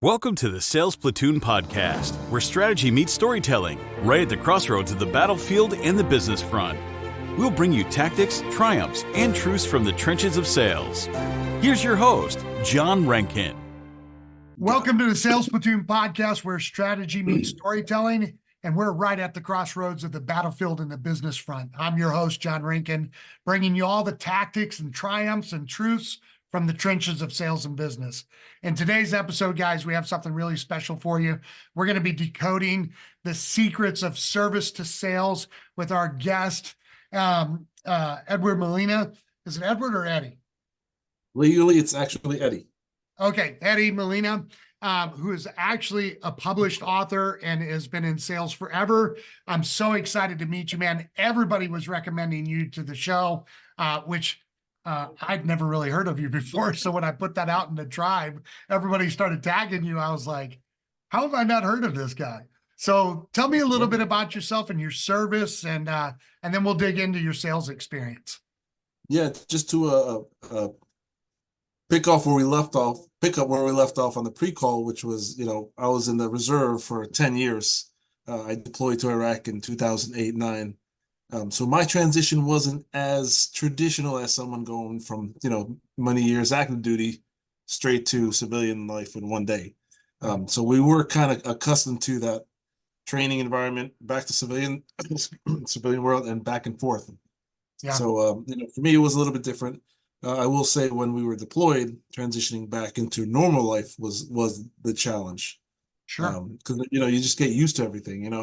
Welcome to the Sales Platoon podcast, where strategy meets storytelling, right at the crossroads of the battlefield and the business front. We'll bring you tactics, triumphs, and truths from the trenches of sales. Here's your host, John Rankin. Welcome to the Sales Platoon podcast, where strategy meets storytelling, and we're right at the crossroads of the battlefield and the business front. I'm your host, John Rankin, bringing you all the tactics and triumphs and truths from the trenches of sales and business. In today's episode, guys, we have something really special for you. We're going to be decoding the secrets of service to sales with our guest, Edward Molina. Is it Edward or Eddie? Legally, it's actually Eddie. Okay, Eddie Molina, who is actually a published author and has been in sales forever. I'm so excited to meet you, man. Everybody was recommending you to the show, which I'd never really heard of you before. So when I put that out in the tribe, everybody started tagging you. I was like, how have I not heard of this guy? So tell me a little bit about yourself and your service, and then we'll dig into your sales experience. Yeah, just to pick up where we left off on the pre-call, which was, I was in the reserve for 10 years. I deployed to Iraq in 2008-9. So my transition wasn't as traditional as someone going from, many years active duty straight to civilian life in one day. So we were kind of accustomed to that training environment, back to civilian world and back and forth. Yeah. So, for me, it was a little bit different. I will say when we were deployed, transitioning back into normal life was the challenge. Sure. Because, you just get used to everything, and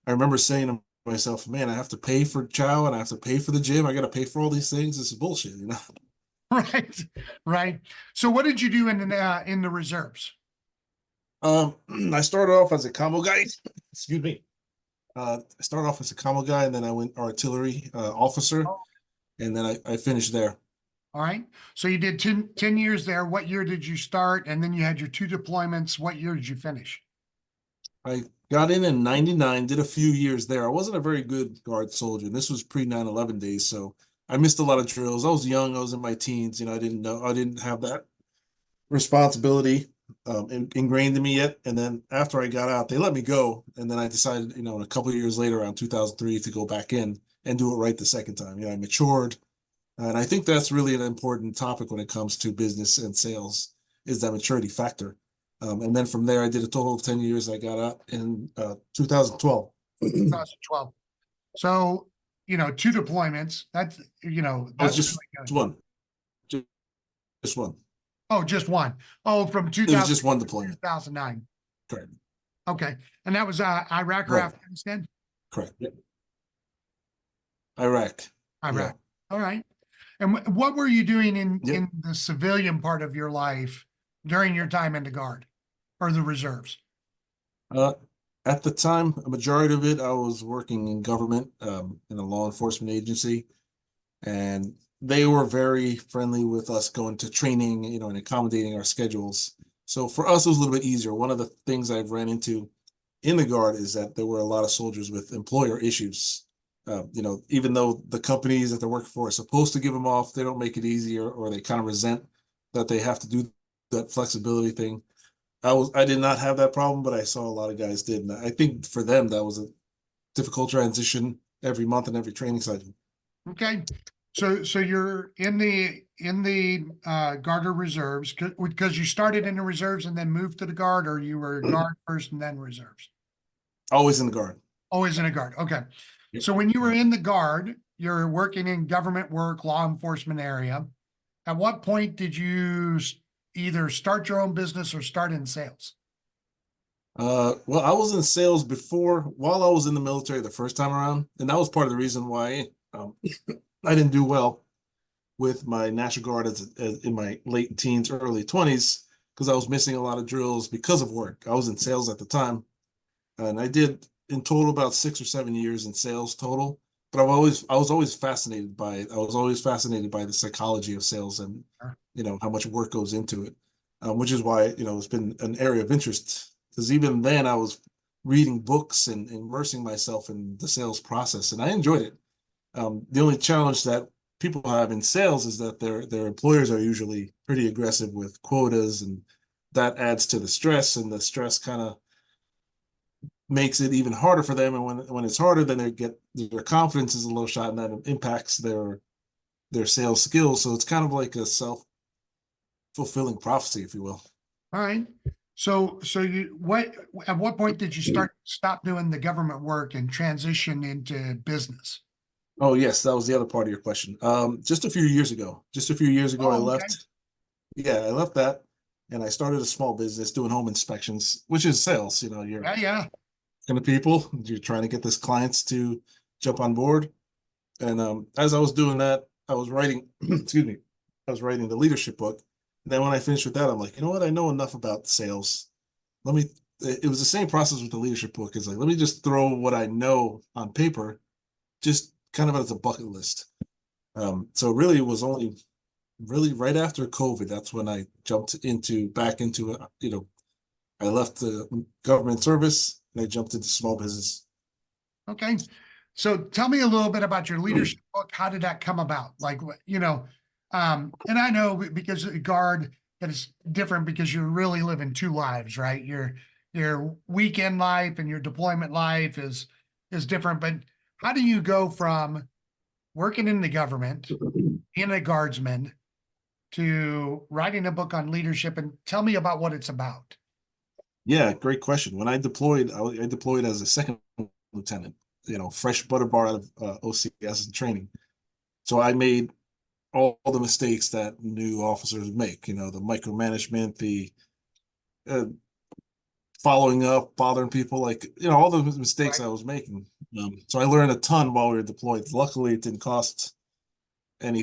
I remember saying to myself, man, I have to pay for chow and I have to pay for the gym. I got to pay for all these things. This is bullshit, Right. So what did you do in the reserves? I started off as a combo guy. Excuse me. I started off as a combo guy, and then I went artillery officer, and then I finished there. All right. So you did 10 years there. What year did you start? And then you had your 2 deployments. What year did you finish? I got in 99, did a few years there. I wasn't a very good guard soldier, and this was pre-9/11 days, so I missed a lot of drills. I was young. I was in my teens. I didn't have that responsibility ingrained in me yet. And then after I got out, they let me go. And then I decided, a couple of years later, around 2003, to go back in and do it right the second time. I matured. And I think that's really an important topic when it comes to business and sales, is that maturity factor. And then from there, I did a total of 10 years. I got out in 2012. 2012. So, 2 deployments. That's just one. Just one. Oh, just one. Oh, from 2000. It was just one deployment. 2009. Correct. Okay. And that was Iraq or Right. Afghanistan? Correct. Yep. Iraq. Iraq. Yeah. All right. And what were you doing in Yep. the civilian part of your life during your time in the Guard or the reserves? At the time, a majority of it, I was working in government, in a law enforcement agency, and they were very friendly with us going to training, and accommodating our schedules. So for us, it was a little bit easier. One of the things I've ran into in the Guard is that there were a lot of soldiers with employer issues. Even though the companies that they're working for are supposed to give them off, they don't make it easier, or they kind of resent that they have to do that flexibility thing. I did not have that problem, but I saw a lot of guys did. And I think for them, that was a difficult transition every month and every training cycle. Okay. So you're in the Guard or reserves because you started in the reserves and then moved to the Guard, or you were Guard first and then reserves? Always in the Guard. Always in a Guard. Okay. Yep. So when you were in the Guard, you're working in government work, law enforcement area. At what point did you either start your own business or start in sales? Well, I was in sales while I was in the military the first time around, and that was part of the reason why I didn't do well with my National Guard as in my late teens, early 20s, because I was missing a lot of drills because of work. I was in sales at the time, and I did in total about 6 or 7 years in sales total. But I was always fascinated by the psychology of sales and how much work goes into it, which is why it's been an area of interest. Because even then I was reading books and immersing myself in the sales process, and I enjoyed it. The only challenge that people have in sales is that their employers are usually pretty aggressive with quotas, and that adds to the stress, and the stress kind of makes it even harder for them. And when it's harder, then their confidence is a little shot, and that impacts their sales skills. So it's kind of like a self-fulfilling prophecy, if you will. All right. So at what point did you stop doing the government work and transition into business? Oh, yes, that was the other part of your question. Just a few years ago. I Oh, okay. left. Yeah, I left that, and I started a small business doing home inspections, which is sales. You're Yeah, yeah. kind of people. You're trying to get this clients to jump on board. And as I was doing that, I was writing, excuse me, I was writing the leadership book. And then when I finished with that, I'm like, you know what? I know enough about sales. It was the same process with the leadership book. It's like, let me just throw what I know on paper, just kind of as a bucket list. So really, it was only really right after COVID. That's when I jumped back into, I left the government service and I jumped into small business. Okay. So tell me a little bit about your leadership book. How did that come about? Like, and I know because guard that is different because you're really living two lives, right? Your weekend life and your deployment life is different. But how do you go from working in the government, being a guardsman, to writing a book on leadership? And tell me about what it's about. Yeah, great question. When I deployed, I deployed as a second lieutenant, fresh butter bar out of OCS and training. So I made all the mistakes that new officers make, the micromanagement, the uh, following up, bothering people, all the mistakes Right. I was making. So I learned a ton while we were deployed. Luckily, it didn't cost any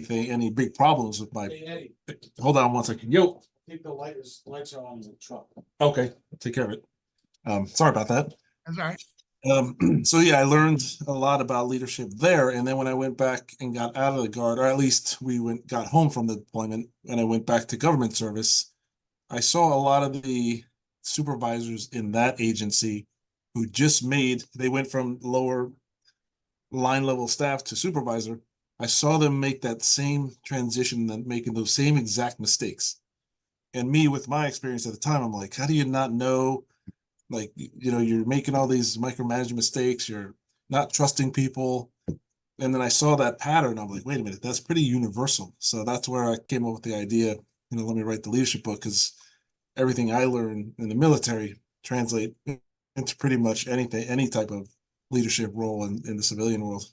big problems with my. Hey, Eddie, Hold on one second. Yo. I think the lights are on in the truck. Okay, take care of it. Sorry about that. That's all right. So yeah, I learned a lot about leadership there. And then when I went back and got out of the guard, or at least got home from the deployment and I went back to government service, I saw a lot of the supervisors in that agency who they went from lower line level staff to supervisor. I saw them make that same transition and making those same exact mistakes. And me, with my experience at the time, I'm like, how do you not know? Like, you're making all these micromanagement mistakes, you're not trusting people. And then I saw that pattern. I'm like, wait a minute, that's pretty universal. So that's where I came up with the idea, let me write the leadership book, because everything I learned in the military translate into pretty much anything, any type of leadership role in the civilian world.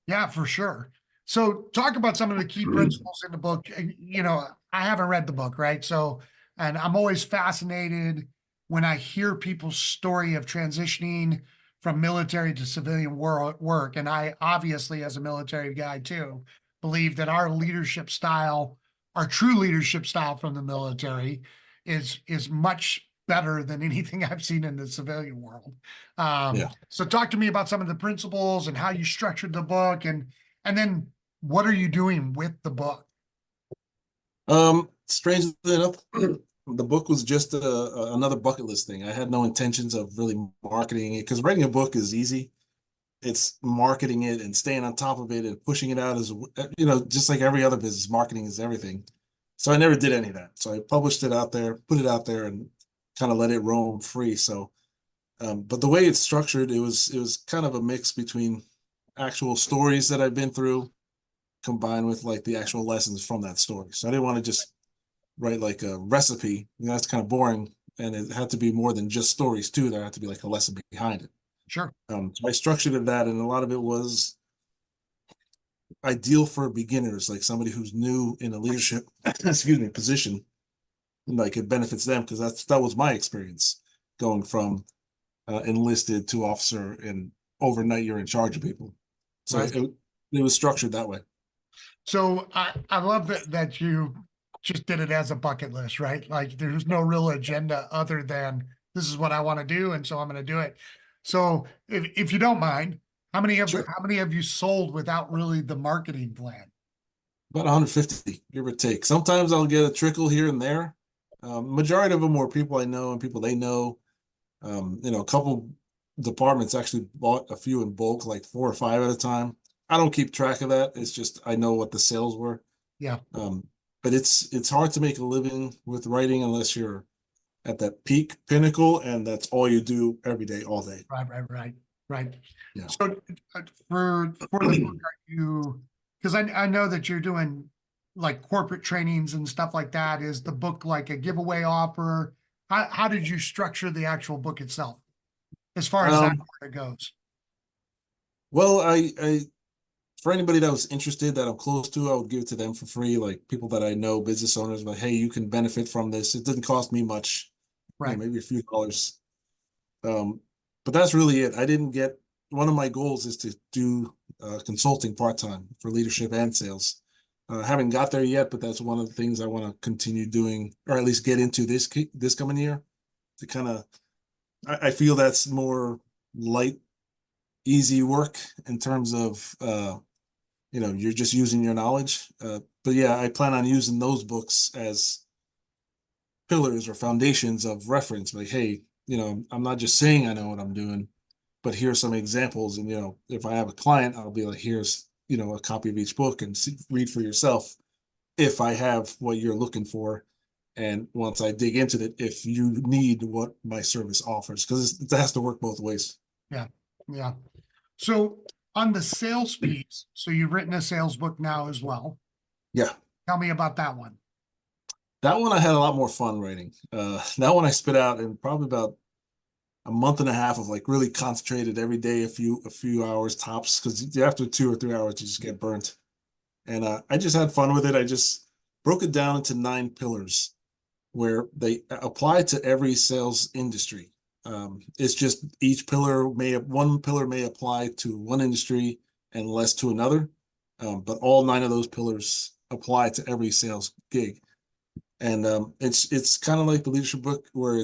Yeah, for sure. So talk about some of the key principles in the book. I haven't read the book, right? So, and I'm always fascinated when I hear people's story of transitioning from military to civilian work. And I obviously, as a military guy too, believe that our leadership style, our true leadership style from the military is much better than anything I've seen in the civilian world. Yeah. So talk to me about some of the principles and how you structured the book, and then what are you doing with the book? Strangely enough, the book was just another bucket list thing. I had no intentions of really marketing it, because writing a book is easy. It's marketing it and staying on top of it and pushing it out as, just like every other business, marketing is everything. So I never did any of that. So I published it out there, put it out there, and kind of let it roam free. So, but the way it's structured, it was kind of a mix between actual stories that I've been through, combined with like the actual lessons from that story. So I didn't want to just write like a recipe. That's kind of boring. And it had to be more than just stories too. There had to be like a lesson behind it. Sure. So I structured it that, and a lot of it was ideal for beginners, like somebody who's new in a leadership, excuse me, position. Like it benefits them, because that was my experience going from enlisted to officer, and overnight you're in charge of people. So Right. it was structured that way. So I love that you just did it as a bucket list, right? Like there's no real agenda other than this is what I want to do, and so I'm going to do it. So if you don't mind, Sure. how many have you sold without really the marketing plan? About 150, give or take. Sometimes I'll get a trickle here and there. Majority of them were people I know and people they know. A couple departments actually bought a few in bulk, like 4 or 5 at a time. I don't keep track of that. It's just I know what the sales were. Yeah. But it's hard to make a living with writing unless you're at that peak pinnacle, and that's all you do every day, all day. Right. Yeah. So for the book, are you, because I know that you're doing like corporate trainings and stuff like that. Is the book like a giveaway offer? How did you structure the actual book itself as far as that part goes? Well, I for anybody that was interested that I'm close to, I would give it to them for free. Like people that I know, business owners, like, hey, you can benefit from this. It doesn't cost me much, Right. maybe a few dollars. But that's really it. I didn't get, one of my goals is to do consulting part-time for leadership and sales. I haven't got there yet, but that's one of the things I want to continue doing, or at least get into this coming year, to kind of, I feel that's more light, easy work in terms of you're just using your knowledge. But yeah, I plan on using those books as pillars or foundations of reference. Like, hey, I'm not just saying I know what I'm doing, but here's some examples. And if I have a client, I'll be like, here's a copy of each book, and read for yourself if I have what you're looking for. And once I dig into it, if you need what my service offers, because it has to work both ways. Yeah. So on the sales piece, so you've written a sales book now as well. Yeah. Tell me about that one. That one I had a lot more fun writing. That one I spit out in probably about a month and a half of like really concentrated every day, a few hours tops, because after 2 or 3 hours, you just get burnt. And I just had fun with it. I just broke it down into 9 pillars where they apply to every sales industry. It's just one pillar may apply to one industry and less to another, but all 9 of those pillars apply to every sales gig. And it's kind of like the leadership book where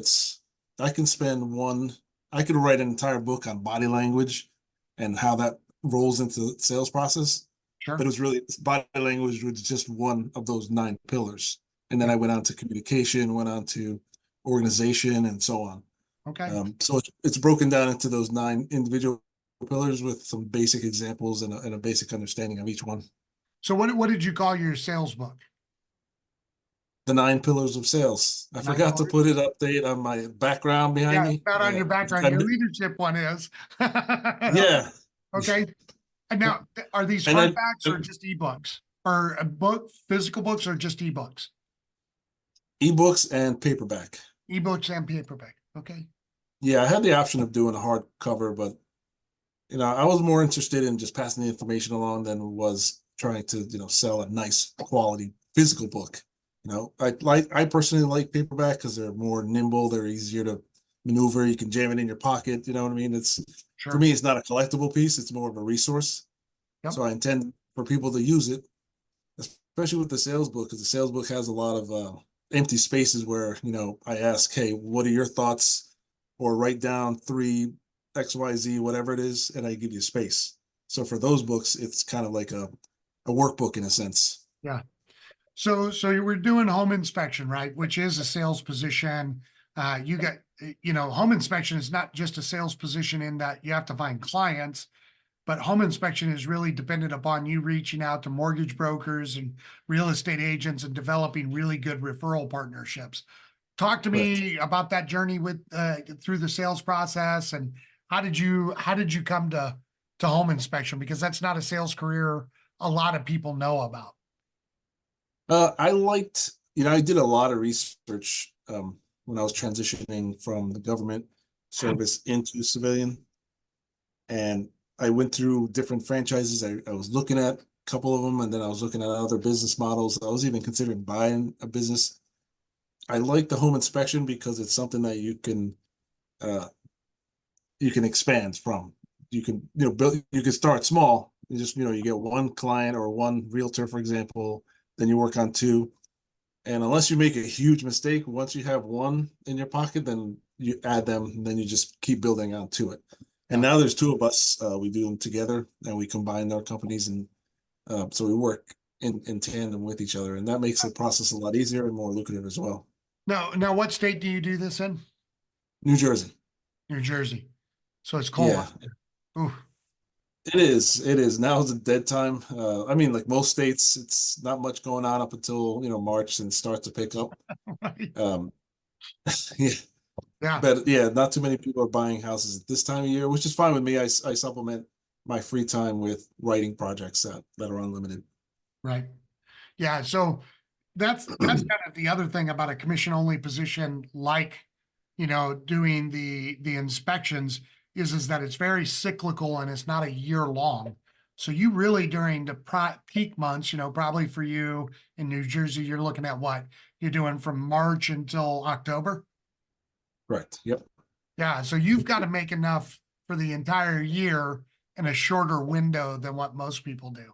I could write an entire book on body language and how that rolls into the sales process. Sure. But it was really, body language was just one of those 9 pillars. And then I went on to communication, went on to organization, and so on. Okay. So it's broken down into those 9 individual pillars with some basic examples and a basic understanding of each one. So what did you call your sales book? The 9 pillars of sales. I forgot to put it update on my background behind me. Not on your background. Your leadership one is. Yeah. Okay. And now, are these hardbacks or just ebooks? Or physical books or just ebooks? Ebooks and paperback. Ebooks and paperback. Okay. Yeah, I had the option of doing a hardcover, but I was more interested in just passing the information along than was trying to sell a nice quality physical book. I personally like paperback because they're more nimble, they're easier to maneuver. You can jam it in your pocket. You know what I mean? For me, it's not a collectible piece. It's more of a resource. Yep. So I intend for people to use it, especially with the sales book, because the sales book has a lot of empty spaces where, I ask, hey, what are your thoughts? Or write down 3 XYZ, whatever it is, and I give you space. So for those books, it's kind of like a workbook in a sense. Yeah. So you were doing home inspection, right? Which is a sales position. You got, home inspection is not just a sales position in that you have to find clients, but home inspection is really dependent upon you reaching out to mortgage brokers and real estate agents and developing really good referral partnerships. Talk to me about that journey through the sales process, and how did you come to home inspection? Because that's not a sales career a lot of people know about. I did a lot of research when I was transitioning from the government service into civilian. And I went through different franchises. I was looking at a couple of them, and then I was looking at other business models. I was even considering buying a business. I like the home inspection because it's something that you can expand from. You can build. You can start small. You get 1 client or 1 realtor, for example. Then you work on 2, and unless you make a huge mistake, once you have 1 in your pocket, then you add them, and then you just keep building on to it. And now there's 2 of us. We do them together, and we combine our companies, and so we work in tandem with each other, and that makes the process a lot easier and more lucrative as well. Now, what state do you do this in? New Jersey. New Jersey. So it's cold. Yeah. Ooh. It is. Now is a dead time. Like most states, it's not much going on up until March and start to pick up. Right. Yeah, Yeah. but yeah, not too many people are buying houses at this time of year, which is fine with me. I supplement my free time with writing projects that are unlimited. Right. Yeah. So that's kind of the other thing about a commission only position, like, doing the inspections is that it's very cyclical and it's not a year long. So you really during the peak months, probably for you in New Jersey, you're looking at what you're doing from March until October. Correct. Yep. Yeah. So you've got to make enough for the entire year in a shorter window than what most people do.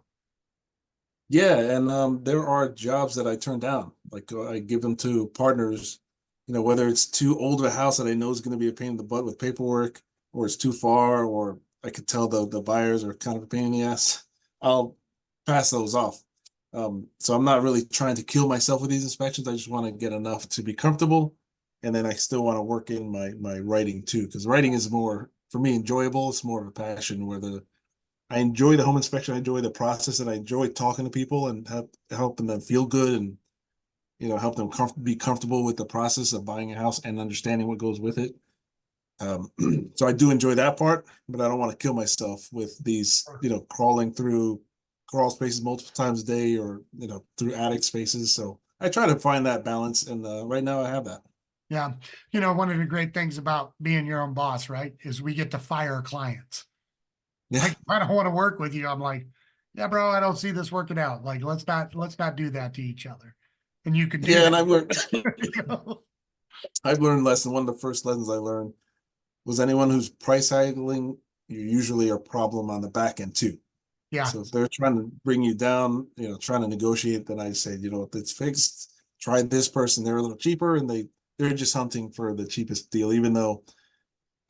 Yeah, and there are jobs that I turn down. Like I give them to partners, whether it's too old of a house that I know is going to be a pain in the butt with paperwork, or it's too far, or I could tell the buyers are kind of a pain in the ass. I'll pass those off. So I'm not really trying to kill myself with these inspections. I just want to get enough to be comfortable, and then I still want to work in my writing too, because writing is more for me enjoyable. It's more of a passion where I enjoy the home inspection. I enjoy the process, and I enjoy talking to people and helping them feel good, and help them be comfortable with the process of buying a house and understanding what goes with it. So I do enjoy that part, but I don't want to kill myself with these, crawling through crawl spaces multiple times a day, or through attic spaces. So I try to find that balance, and right now I have that. Yeah. One of the great things about being your own boss, right, is we get to fire clients. Yeah, Like, if I don't want to work with you, I'm like, yeah, bro, I don't see this working out. Like, let's not do that to each other. And you can do yeah, and that. I've learned You know? I've learned lesson. One of the first lessons I learned was anyone who's price haggling, you usually are a problem on the back end too. Yeah. So if they're trying to bring you down, trying to negotiate, then I say, it's fixed. Try this person; they're a little cheaper, and they're just hunting for the cheapest deal, even though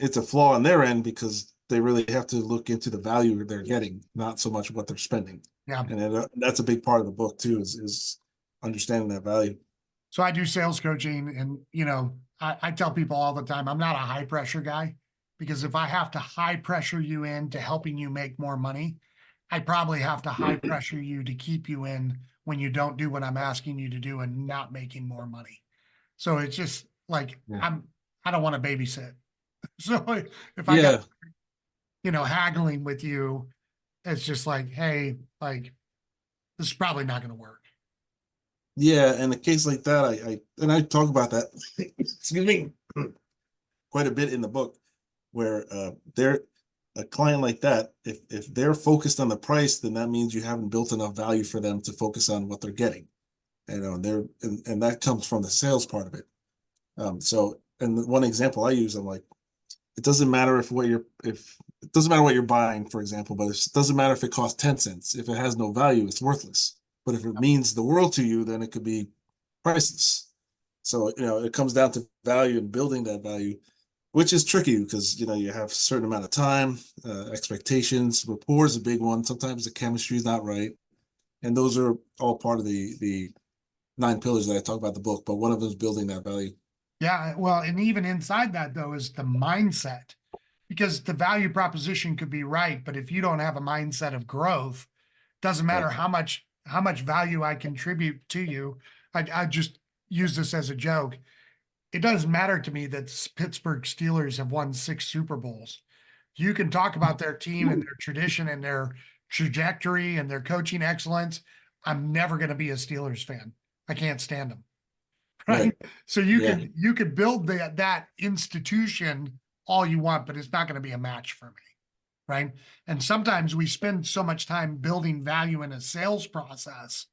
it's a flaw on their end because they really have to look into the value they're getting, not so much what they're spending. Yeah. And that's a big part of the book too, is understanding that value. So I do sales coaching, and I tell people all the time, I'm not a high pressure guy, because if I have to high pressure you into helping you make more money, I probably have to high pressure you to keep you in when you don't do what I'm asking you to do and not making more money. So it's just like, Yeah. I don't want to babysit. So if I got, Yeah. haggling with you, it's just like, hey, like, this is probably not going to work. Yeah. And a case like that, I talk about that, excuse me, quite a bit in the book, where they're a client like that, if they're focused on the price, then that means you haven't built enough value for them to focus on what they're getting. And that comes from the sales part of it. So, and one example I use, I'm like, it doesn't matter if it doesn't matter what you're buying, for example, but it doesn't matter if it costs 10 cents. If it has no value, it's worthless. But if it means the world to you, then it could be priceless. So, it comes down to value and building that value, which is tricky because, you have a certain amount of time, expectations, rapport is a big one. Sometimes the chemistry is not right. And those are all part of the 9 pillars that I talk about in the book, but one of them is building that value. Yeah. Well, and even inside that, though, is the mindset, because the value proposition could be right, but if you don't have a mindset of growth, doesn't matter Right. how much value I contribute to you. I just use this as a joke. It doesn't matter to me that Pittsburgh Steelers have won 6 Super Bowls. You can talk about their team and their tradition and their trajectory and their coaching excellence. I'm never going to be a Steelers fan. I can't stand them. Right. Right. So you Yeah. could build that institution all you want, but it's not going to be a match for me. Right. And sometimes we spend so much time building value in a sales process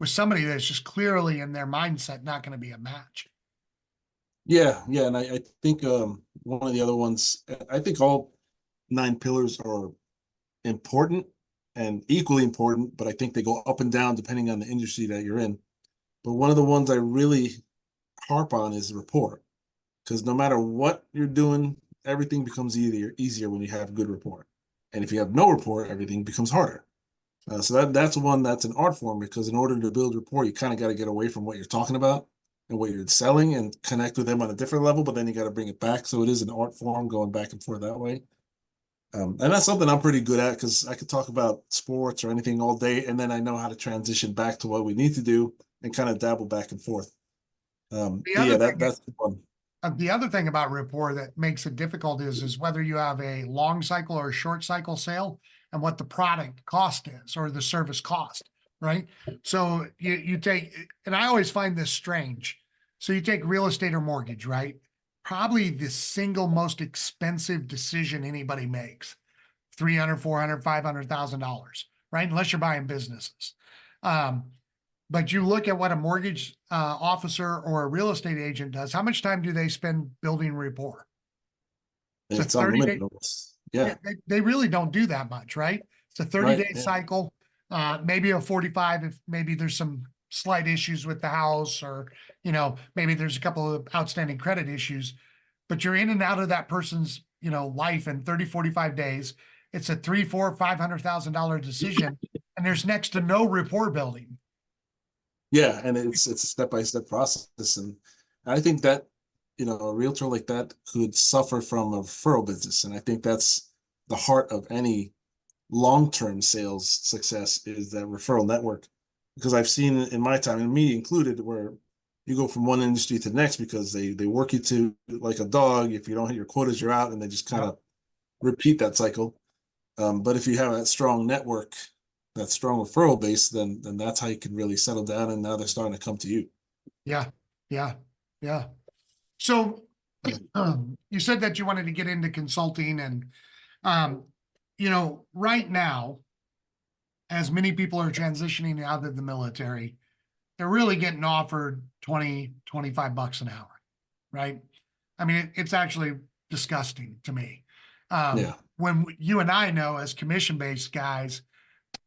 with somebody that's just clearly in their mindset not going to be a match. Yeah. Yeah. And I think one of the other ones, I think all 9 pillars are important and equally important, but I think they go up and down depending on the industry that you're in. But one of the ones I really harp on is rapport, because no matter what you're doing, everything becomes easier when you have good rapport. And if you have no rapport, everything becomes harder. So that's one that's an art form, because in order to build rapport, you kind of got to get away from what you're talking about and what you're selling and connect with them on a different level, but then you got to bring it back. So it is an art form going back and forth that way. And that's something I'm pretty good at, because I could talk about sports or anything all day, and then I know how to transition back to what we need to do and kind of dabble back and forth. The But other yeah, thing, that's the one. the other thing about rapport that makes it difficult is whether you have a long cycle or a short cycle sale and what the product cost is or the service cost, right? So you take, and I always find this strange. So you take real estate or mortgage, right? Probably the single most expensive decision anybody makes, 300, 400, $500,000, right? Unless you're buying businesses. Um, but you look at what a mortgage officer or a real estate agent does. How much time do they spend building rapport? It's a It's 30-day. unlimited almost. Yeah, Yeah, they really don't do that much, right? It's a 30-day right. Yeah. cycle, maybe a 45 if maybe there's some slight issues with the house or, maybe there's a couple of outstanding credit issues, but you're in and out of that person's, life in 30, 45 days. It's a three, four, $500,000 decision, and there's next to no rapport building. Yeah, and it's a step-by-step process. And I think that, a realtor like that could suffer from a referral business. And I think that's the heart of any long-term sales success is that referral network. Because I've seen in my time, and me included, where you go from one industry to the next because they work you to like a dog. If you don't hit your quotas, you're out, and they just kind of repeat that cycle. But if you have that strong network, that strong referral base, then that's how you can really settle down. And now they're starting to come to you. Yeah, yeah, yeah. So you said that you wanted to get into consulting and, right now, as many people are transitioning out of the military, they're really getting offered 20, 25 bucks an hour, right? I mean, it's actually disgusting to me. Yeah. When you and I know as commission-based guys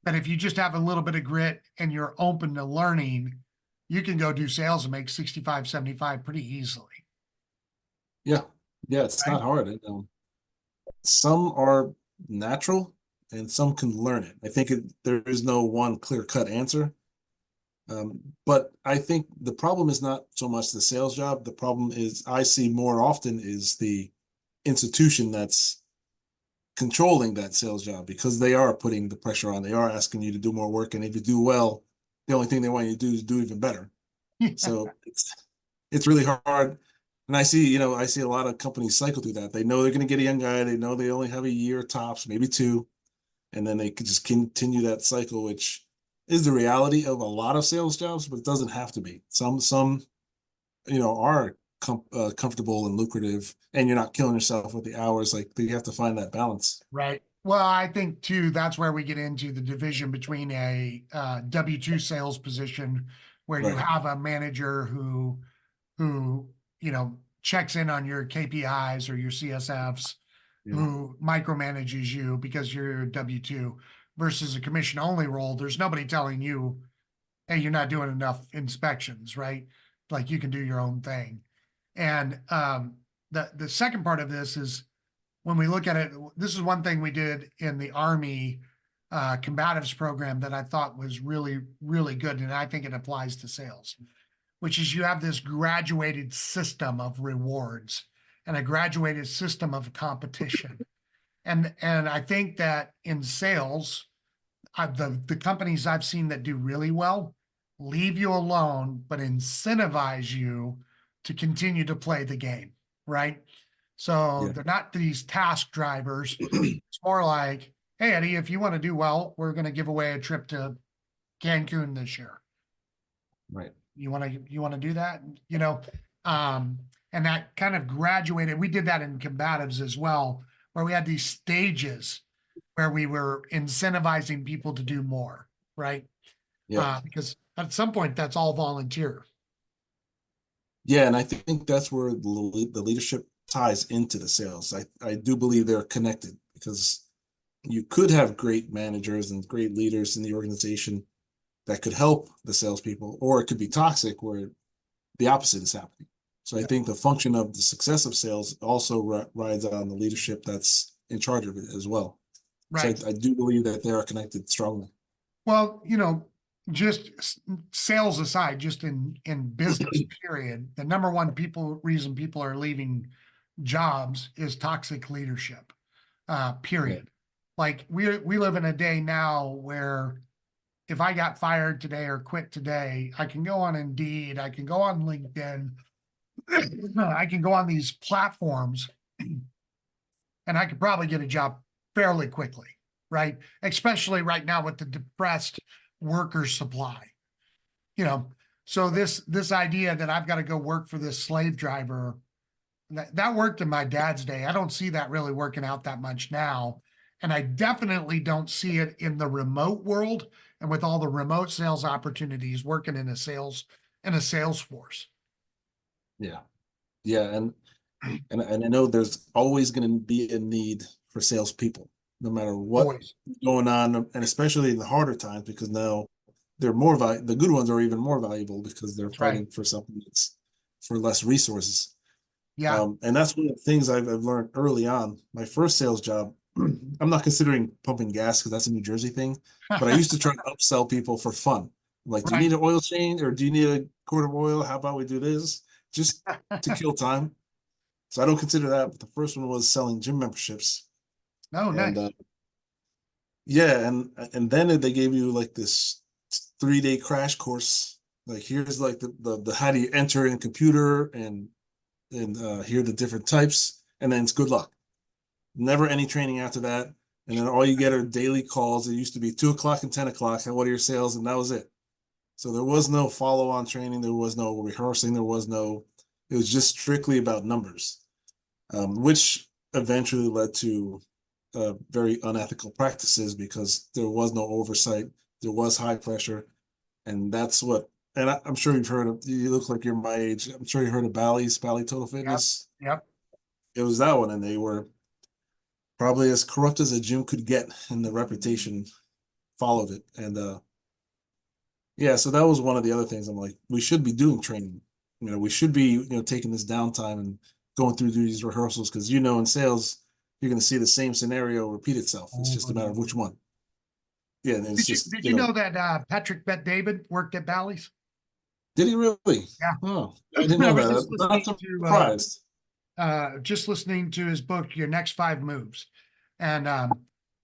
that if you just have a little bit of grit and you're open to learning, you can go do sales and make 65, 75 pretty easily. Yeah. Yeah. It's Right? not hard. Some are natural and some can learn it. I think there is no one clear-cut answer. But I think the problem is not so much the sales job. The problem is I see more often is the institution that's controlling that sales job because they are putting the pressure on. They are asking you to do more work, and if you do well, the only thing they want you to do is do even better. So it's really hard. And I see a lot of companies cycle through that. They know they're going to get a young guy. They know they only have a year tops, maybe two, and then they could just continue that cycle, which is the reality of a lot of sales jobs, but it doesn't have to be. Some are comfortable and lucrative, and you're not killing yourself with the hours. Like you have to find that balance. Right. Well, I think too, that's where we get into the division between a W-2 sales position where you Right. have a manager who, checks in on your KPIs or your CSFs, Yeah. who micromanages you because you're a W-2 versus a commission only role. There's nobody telling you, hey, you're not doing enough inspections, right? Like you can do your own thing. And the second part of this is when we look at it, this is one thing we did in the Army combatives program that I thought was really, really good. And I think it applies to sales, which is you have this graduated system of rewards and a graduated system of competition. And I think that in sales, the companies I've seen that do really well leave you alone, but incentivize you to continue to play the game, right? So Yeah. they're not these task drivers. It's more like, hey, Eddie, if you want to do well, we're going to give away a trip to Cancun this year. Right. You want to do that? And that kind of graduated. We did that in combatives as well, where we had these stages where we were incentivizing people to do more, right? Yeah. Because at some point that's all volunteer. Yeah, and I think that's where the leadership ties into the sales. I do believe they're connected because you could have great managers and great leaders in the organization that could help the salespeople, or it could be toxic where the opposite is happening. So I think the function of the success of sales also rides on the leadership that's in charge of it as well. Right. So I do believe that they are connected strongly. Well, just sales aside, just in business period, the number one reason people are leaving jobs is toxic leadership. Period. Like we live in a day now where if I got fired today or quit today, I can go on Indeed, I can go on LinkedIn, I can go on these platforms, and I could probably get a job fairly quickly, right? Especially right now with the depressed worker supply, you know. So this idea that I've got to go work for this slave driver, that worked in my dad's day. I don't see that really working out that much now. And I definitely don't see it in the remote world and with all the remote sales opportunities working in a sales force. Yeah. Yeah. And I know there's always going to be a need for salespeople, no matter what's Always. going on, and especially in the harder times, because now they're the good ones are even more valuable because they're That's right. fighting for something that's for less resources. Yeah. And that's one of the things I've learned early on. My first sales job, I'm not considering pumping gas because that's a New Jersey thing, but I used to try to upsell people for fun. Like, do you Right. need an oil change or do you need a quart of oil? How about we do this? Just to kill time. So I don't consider that. But the first one was selling gym memberships. Oh, And nice. yeah, and then they gave you like this 3-day crash course. Like, here's like the how do you enter in computer, and here are the different types, and then it's good luck. Never any training after that. And then all you get are daily calls. It used to be 2 o'clock and 10 o'clock. And what are your sales? And that was it. So there was no follow-on training. There was no rehearsing. It was just strictly about numbers, which eventually led to very unethical practices because there was no oversight. There was high pressure. And that's what, and I'm sure you've heard of, you look like you're my age. I'm sure you heard of Bally Total Fitness. Yep. It was that one. And they were probably as corrupt as a gym could get, and the reputation followed it. And yeah, so that was one of the other things. I'm like, we should be doing training. We should be, taking this downtime and going through these rehearsals because, in sales, you're going to see the same scenario repeat itself. It's just a matter of which one. Yeah, and it's Did you know that Patrick Bet David worked at Bally's? Did he really? Yeah. Oh, I didn't I know was that. I'm surprised. just listening to his book, Your Next 5 Moves. And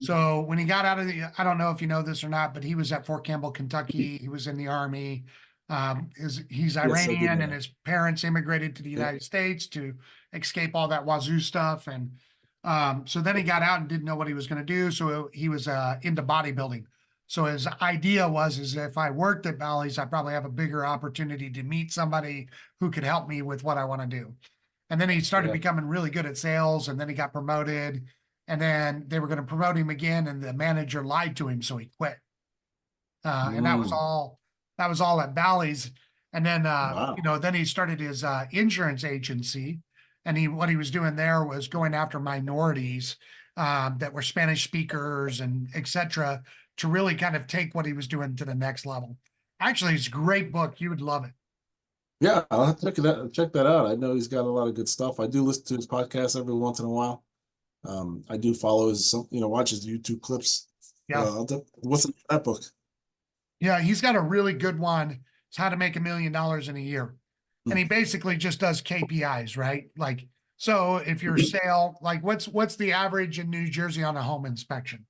so when he got out of I don't know if you know this or not, but he was at Fort Campbell, Kentucky. He was in the Army. He's Iranian, and his parents immigrated to the United States to escape all that wazoo stuff. And so then he got out and didn't know what he was going to do. So he was into bodybuilding. So his idea is if I worked at Bally's, I probably have a bigger opportunity to meet somebody who could help me with what I want to do. And then he started becoming really good at sales, and then he got promoted, and then they were going to promote him again, and the manager lied to him, so he quit. And that was all at Bally's. And then, Wow. then he started his insurance agency, and what he was doing there was going after minorities that were Spanish speakers and et cetera, to really kind of take what he was doing to the next level. Actually, it's a great book. You would love it. Yeah, I'll have to check that out. I know he's got a lot of good stuff. I do listen to his podcast every once in a while. I do follow watch his YouTube clips. Yeah. What's in that book? Yeah, he's got a really good one. It's How to Make $1 Million in a Year. And he basically just does KPIs, right? Like, so if your sale, like what's the average in New Jersey on a home inspection?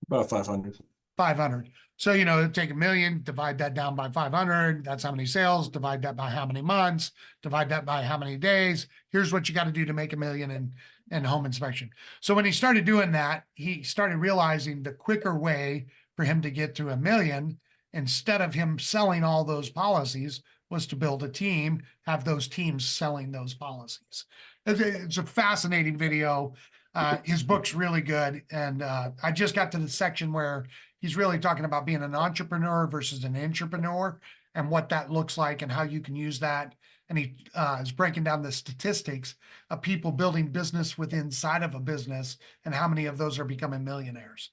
About 500. 500. So, take 1 million, divide that down by 500. That's how many sales, divide that by how many months, divide that by how many days. Here's what you got to do to make 1 million in home inspection. So when he started doing that, he started realizing the quicker way for him to get to 1 million, instead of him selling all those policies, was to build a team, have those teams selling those policies. It's a fascinating video. His book's really good. And I just got to the section where he's really talking about being an entrepreneur versus an intrapreneur and what that looks like and how you can use that. And he is breaking down the statistics of people building business within inside of a business and how many of those are becoming millionaires.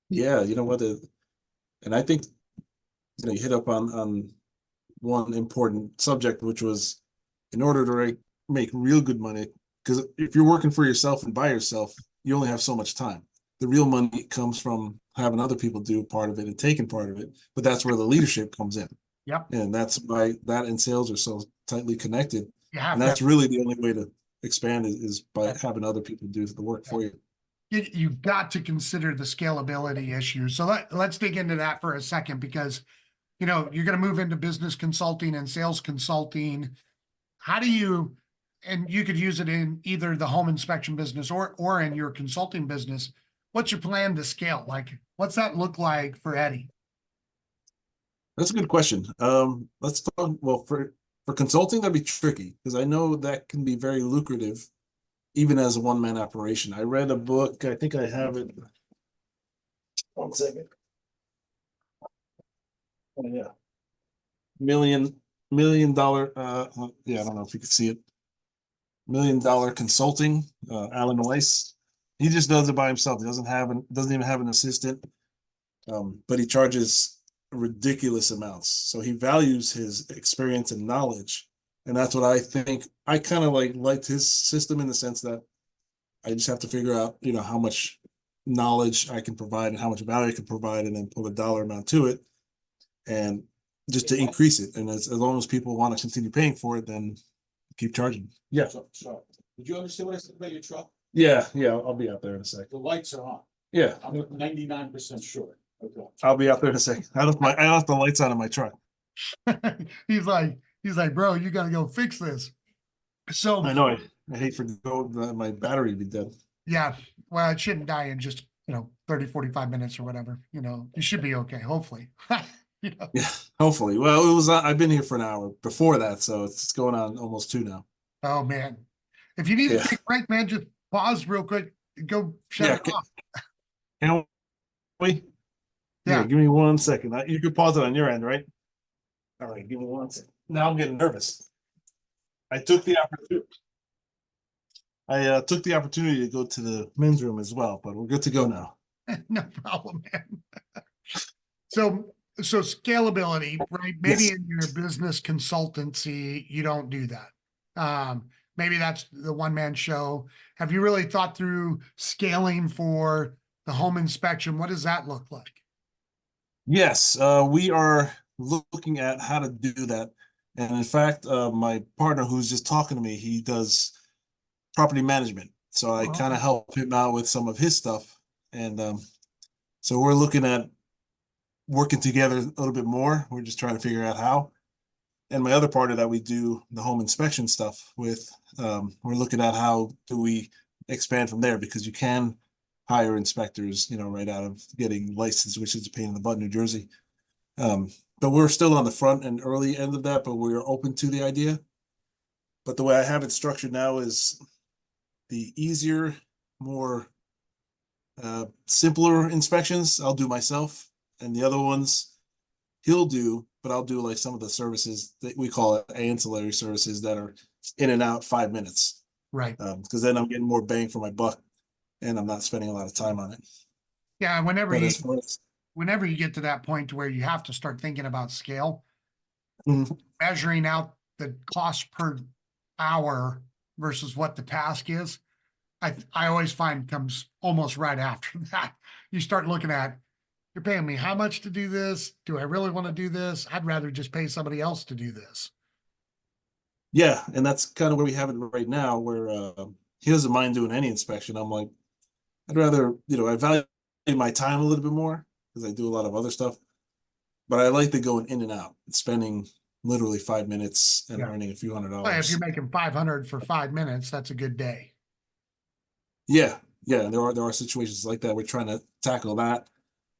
Yeah, you know what? And I think you hit up on one important subject, which was in order to make real good money, because if you're working for yourself and by yourself, you only have so much time. The real money comes from having other people do part of it and taking part of it, but that's where the leadership comes in. Yep. And that's why that and sales are so tightly connected. And that's really the only way to expand is by having other people do the work for you. you've got to consider the scalability issue. So let's dig into that for a second, because you're going to move into business consulting and sales consulting. How do you, and you could use it in either the home inspection business or in your consulting business. What's your plan to scale? Like, what's that look like for Eddie? That's a good question. Let's talk. Well, for consulting, that'd be tricky because I know that can be very lucrative, even as a one-man operation. I read a book. I think I have it. One second. Oh yeah, million dollar. Yeah, I don't know if you can see it. $1 Million Consulting. Alan Weiss. He just does it by himself. He doesn't even have an assistant. But he charges ridiculous amounts. So he values his experience and knowledge. And that's what I think. I kind of liked his system in the sense that I just have to figure out, how much knowledge I can provide and how much value I can provide, and then put a dollar amount to it, and just to increase it. And as long as people want to continue paying for it, then keep charging. Yeah. So, did you understand what I said about your truck? Yeah. I'll be out there in a sec. The lights are on. Yeah. I'm 99% sure. Okay. I'll be out there in a second. I left the lights on in my truck. he's like, bro, you got to go fix this. So I know. I hate for my battery to be dead. Yeah. Well, it shouldn't die in just, 30, 45 minutes or whatever. You should be okay. Hopefully. Yeah, hopefully. Well, I've been here for an hour before that, so it's going on almost 2 now. Oh man. If you need to take a break, man, just pause real quick and go shut it off. Can we? Yeah. Give me 1 second. You can pause it on your end, right? All right, give me 1 second. Now I'm getting nervous. I took the opportunity to go to the men's room as well, but we're good to go now. No problem, man. So scalability, right? Maybe Yes. in your business consultancy, you don't do that. Maybe that's the one-man show. Have you really thought through scaling for the home inspection? What does that look like? Yes, we are looking at how to do that. And in fact, my partner who's just talking to me, he does property management. So I kind of help him out with some of his stuff. And so we're looking at working together a little bit more. We're just trying to figure out how. And my other partner that we do the home inspection stuff with, we're looking at how do we expand from there, because you can hire inspectors, right out of getting licensed, which is a pain in the butt in New Jersey. But we're still on the front and early end of that, but we're open to the idea. But the way I have it structured now is the easier, more simpler inspections I'll do myself, and the other ones he'll do, but I'll do like some of the services that we call it ancillary services that are in and out 5 minutes. Right. Because then I'm getting more bang for my buck and I'm not spending a lot of time on it. Yeah. Whenever But you get to that point to where you have to start thinking about scale, Mhm. measuring out the cost per hour versus what the task is, I always find comes almost right after that. You start looking at, you're paying me how much to do this? Do I really want to do this? I'd rather just pay somebody else to do this. Yeah, and that's kind of where we have it right now, where he doesn't mind doing any inspection. I'm like, I'd rather, I value my time a little bit more because I do a lot of other stuff, but I like the going in and out, spending literally 5 minutes and earning a few $100s. Well, if you're making 500 for 5 minutes, that's a good day. Yeah, there are situations like that. We're trying to tackle that.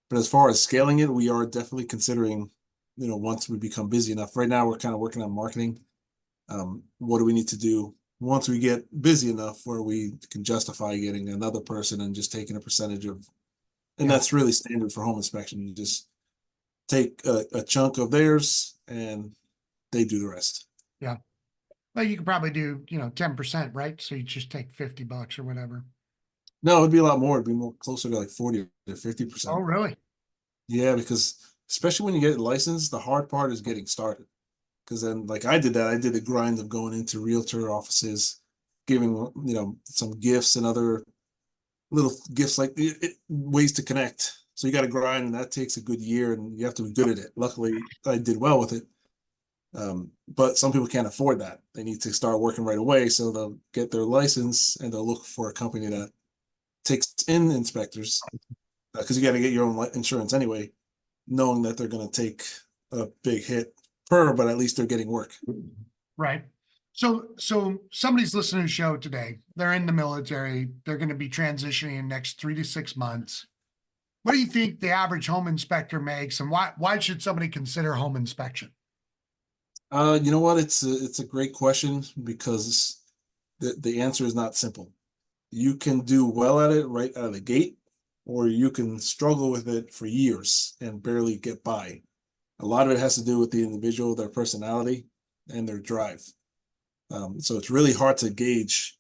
But as far as scaling it, we are definitely considering, once we become busy enough. Right now, we're kind of working on marketing. What do we need to do once we get busy enough where we can justify getting another person and just taking a percentage of, and that's really standard for home inspection. You just take a chunk of theirs and they do the rest. Yeah. Well, you could probably do, 10%, right? So you just take $50 or whatever. No, it'd be a lot more. It'd be more closer to like 40 to 50%. Oh, really? Yeah, because especially when you get licensed, the hard part is getting started. Because then, like I did the grind of going into realtor offices, giving, some gifts and other little gifts, like ways to connect. So you got to grind, and that takes a good year, and you have to be good at it. Luckily, I did well with it. But some people can't afford that. They need to start working right away. So they'll get their license and they'll look for a company that takes in inspectors, because you got to get your own insurance anyway, knowing that they're going to take a big hit but at least they're getting work. Right. So somebody's listening to the show today. They're in the military. They're going to be transitioning in the next 3 to 6 months. What do you think the average home inspector makes, and why should somebody consider home inspection? You know what? It's a great question, because the answer is not simple. You can do well at it right out of the gate, or you can struggle with it for years and barely get by. A lot of it has to do with the individual, their personality, and their drive. So it's really hard to gauge,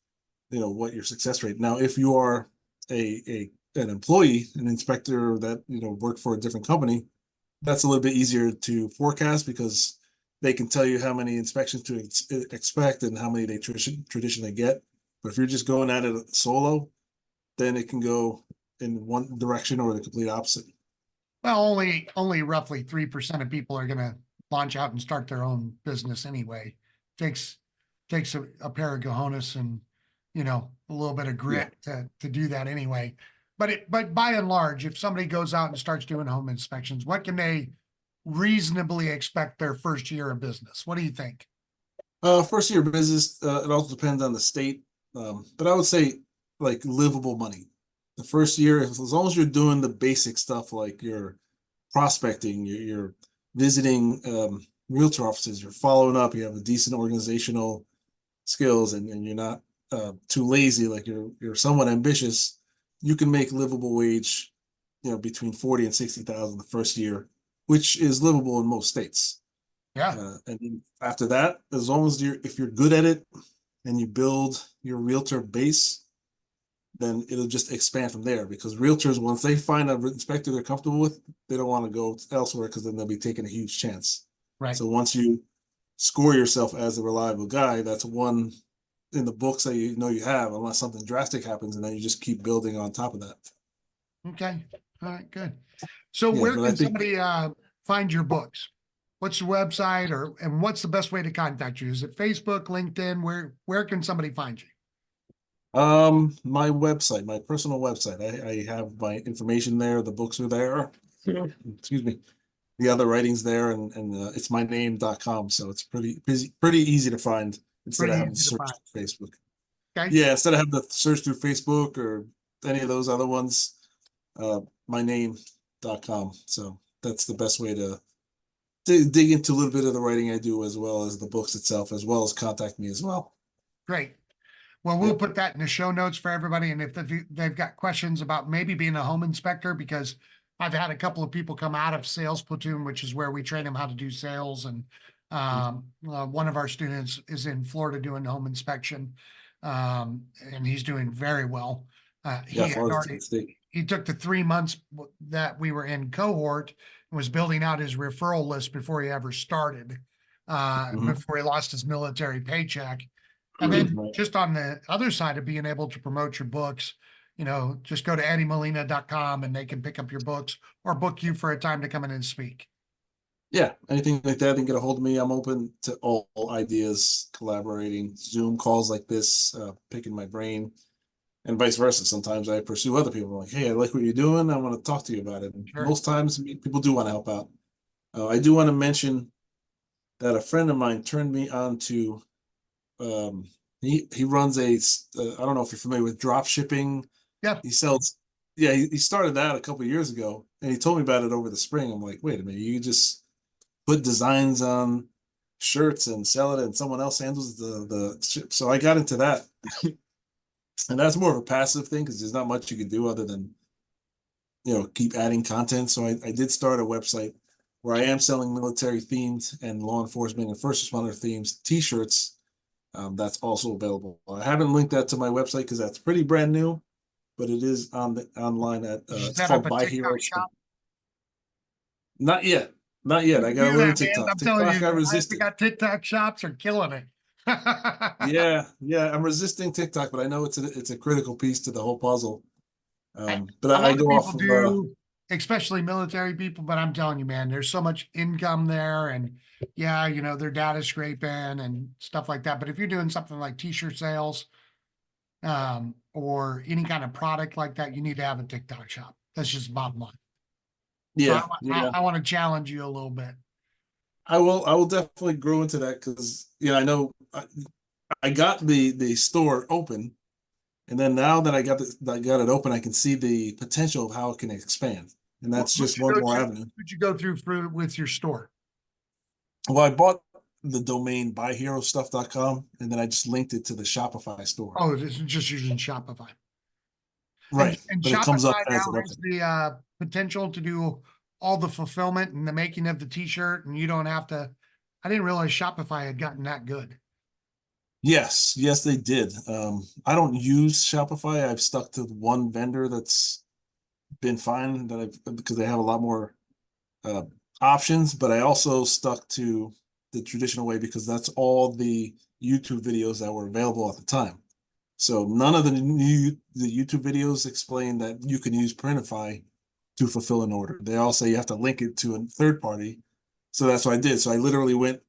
what your success rate. Now, if you are an employee, an inspector that worked for a different company, that's a little bit easier to forecast, because they can tell you how many inspections to expect and how many they traditionally get. But if you're just going at it solo, then it can go in one direction or the complete opposite. Well, only roughly 3% of people are going to launch out and start their own business anyway. Takes a pair of cojones and a little bit of grit to do that anyway. But by and large, if somebody goes out and starts doing home inspections, what can they reasonably expect their first year of business? What do you think? First year of business, it also depends on the state. But I would say like livable money. The first year, as long as you're doing the basic stuff, like you're prospecting, you're visiting realtor offices, you're following up, you have a decent organizational skills, and you're not too lazy, like you're somewhat ambitious, you can make livable wage, between 40 and 60,000 the first year, which is livable in most states. Yeah. And then after that, as long as if you're good at it and you build your realtor base, then it'll just expand from there, because realtors, once they find an inspector they're comfortable with, they don't want to go elsewhere, because then they'll be taking a huge chance. Right. So once you score yourself as a reliable guy, that's one in the books that you have, unless something drastic happens, and then you just keep building on top of that. Okay. All right, good. So where can somebody find your books? What's your website, and what's the best way to contact you? Is it Facebook, LinkedIn? Where can somebody find you? My website, my personal website. I have my information there. The books are there. Excuse me. The other writings there, and it's myname.com. So it's pretty easy to find, instead of having to search through Facebook. Okay. Yeah, instead of having to search through Facebook or any of those other ones, myname.com. So that's the best way to dig into a little bit of the writing I do, as well as the books itself, as well as contact me as well. Great. Well, we'll put that in the show notes for everybody. And if they've got questions about maybe being a home inspector, because I've had a couple of people come out of Sales Platoon, which is where we train them how to do sales. And one of our students is in Florida doing home inspection, and he's doing very well. He took the 3 months that we were in cohort and was building out his referral list before he ever started, before he lost his military paycheck. And then just on the other side of being able to promote your books, just go to eddiemolina.com and they can pick up your books or book you for a time to come in and speak. Yeah, anything like that, and get a hold of me. I'm open to all ideas, collaborating, Zoom calls like this, picking my brain, and vice versa. Sometimes I pursue other people, like, hey, I like what you're doing, I want to talk to you about it. And most times people do want to help out. I do want to mention that a friend of mine turned me on to, he runs I don't know if you're familiar with drop shipping. Yeah. He sells, he started that a couple of years ago, and he told me about it over the spring. I'm like, wait a minute, you just put designs on shirts and sell it, and someone else handles the ship. So I got into that. And that's more of a passive thing, because there's not much you can do other than, keep adding content. So I did start a website where I am selling military themed and law enforcement and first responder themes t-shirts. That's also available. I haven't linked that to my website because that's pretty brand new, but it is online at it's called Buy Hero Shop. Not yet. I got to learn TikTok. I'm telling you, I resist it. Got TikTok shops are killing it. Yeah, I'm resisting TikTok, but I know it's a critical piece to the whole puzzle. But I go off of especially military people, but I'm telling you, man, there's so much income there, and their data scraping and stuff like that. But if you're doing something like t-shirt sales, or any kind of product like that, you need to have a TikTok shop. That's just the bottom line. Yeah, So I want to challenge you a little bit. I will definitely grow into that because I know I got the store open, and then now that I got it open, I can see the potential of how it can expand, and that's just one more avenue. Would you go through with your store? Well, I bought the domain buyherostuff.com, and then I just linked it to the Shopify store. Oh, this is just using Shopify. Right, And but it comes up Shopify as now a has website. the potential to do all the fulfillment and the making of the t-shirt, and you don't have to. I didn't realize Shopify had gotten that good. Yes, they did. I don't use Shopify. I've stuck to one vendor that's been fine because they have a lot more options, but I also stuck to the traditional way because that's all the YouTube videos that were available at the time. So none of the YouTube videos explain that you can use Printify to fulfill an order. They all say you have to link it to a third party. So that's what I did. So I literally went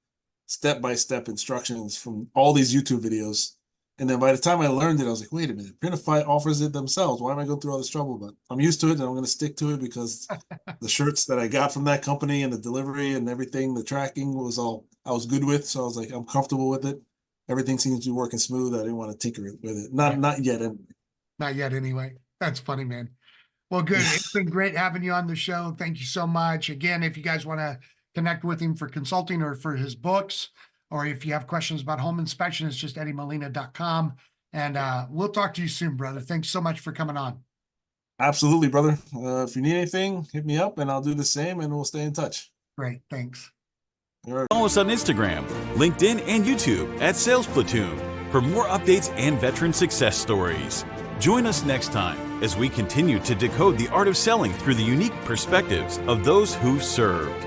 step-by-step instructions from all these YouTube videos. And then by the time I learned it, I was like, wait a minute, Printify offers it themselves. Why am I going through all this trouble? But I'm used to it and I'm going to stick to it because the shirts that I got from that company and the delivery and everything, the tracking I was good with. So I was like, I'm comfortable with it. Everything seems to be working smooth. I didn't want to tinker with it. Not yet. Anyway. Not yet anyway. That's funny, man. Well, good. It's been great having you on the show. Thank you so much. Again, if you guys want to connect with him for consulting or for his books, or if you have questions about home inspection, it's just eddymolina.com. And we'll talk to you soon, brother. Thanks so much for coming on. Absolutely, brother. If you need anything, hit me up and I'll do the same and we'll stay in touch. Great. Thanks. All right. Follow us on Instagram, LinkedIn, and YouTube at Sales Platoon for more updates and veteran success stories. Join us next time as we continue to decode the art of selling through the unique perspectives of those who served.